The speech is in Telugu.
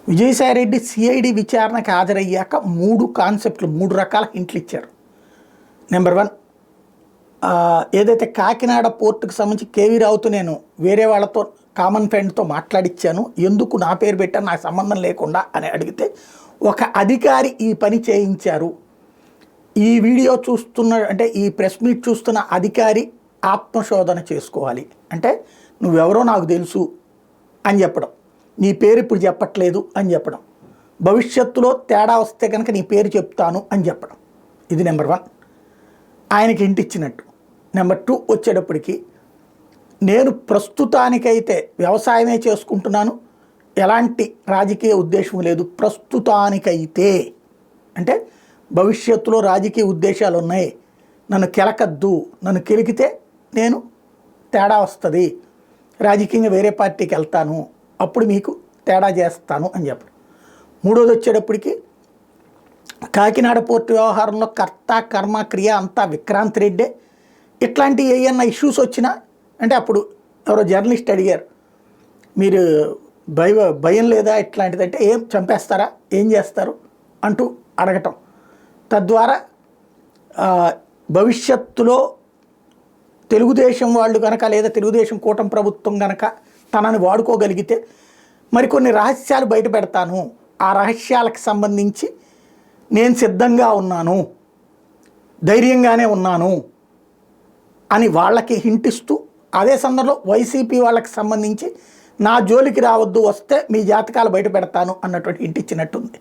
విజయసాయిరెడ్డి సిఐడి విచారణకు హాజరయ్యాక 3 కాన్సెప్ట్లు 3 రకాల హింట్లు ఇచ్చారు. నెంబర్ 1, ఏదైతే కాకినాడ పోర్టుకు సంబంధించి కేవీ రావుతో నేను వేరే వాళ్ళతో కామన్ ఫ్రెండ్తో మాట్లాడిచ్చాను, ఎందుకు నా పేరు పెట్టాను నాకు సంబంధం లేకుండా అని అడిగితే ఒక అధికారి ఈ పని చేయించారు, ఈ వీడియో చూస్తున్న అంటే ఈ ప్రెస్ మీట్ చూస్తున్న అధికారి ఆత్మశోధన చేసుకోవాలి, అంటే నువ్వెవరో నాకు తెలుసు అని చెప్పడం, నీ పేరు ఇప్పుడు చెప్పట్లేదు అని చెప్పడం, భవిష్యత్తులో తేడా వస్తే కనుక నీ పేరు చెప్తాను అని చెప్పడం. ఇది నెంబర్ 1 ఆయనకి ఇంటిచ్చినట్టు. నెంబర్ 2 వచ్చేటప్పటికి నేను ప్రస్తుతానికైతే వ్యవసాయమే చేసుకుంటున్నాను, ఎలాంటి రాజకీయ ఉద్దేశం లేదు, ప్రస్తుతానికైతే అంటే భవిష్యత్తులో రాజకీయ ఉద్దేశాలు ఉన్నాయి, నన్ను కెలకద్దు, నన్ను కెలికితే నేను తేడా వస్తుంది, రాజకీయంగా వేరే పార్టీకి వెళ్తాను, అప్పుడు మీకు తేడా చేస్తాను అని చెప్పడం. 3వది వచ్చేటప్పటికి కాకినాడ పోర్టు వ్యవహారంలో కర్త కర్మ క్రియ అంతా విక్రాంత్ రెడ్డే, ఇట్లాంటి ఏమన్నా ఇష్యూస్ వచ్చినా అంటే అప్పుడు ఎవరో జర్నలిస్ట్ అడిగారు, మీరు భయం లేదా ఇట్లాంటిదంటే ఏం చంపేస్తారా ఏం చేస్తారు అంటూ అడగటం, తద్వారా భవిష్యత్తులో తెలుగుదేశం వాళ్ళు కనుక లేదా తెలుగుదేశం కూటమి ప్రభుత్వం కనుక తనని వాడుకోగలిగితే మరికొన్ని రహస్యాలు బయట పెడతాను, ఆ రహస్యాలకు సంబంధించి నేను సిద్ధంగా ఉన్నాను, ధైర్యంగానే ఉన్నాను అని వాళ్ళకి హింటిస్తూ, అదే సందర్భంలో వైసీపీ వాళ్ళకి సంబంధించి నా జోలికి రావద్దు, వస్తే మీ జాతకాలు బయట పెడతాను అన్నటువంటి హింట్ ఇచ్చినట్టుంది.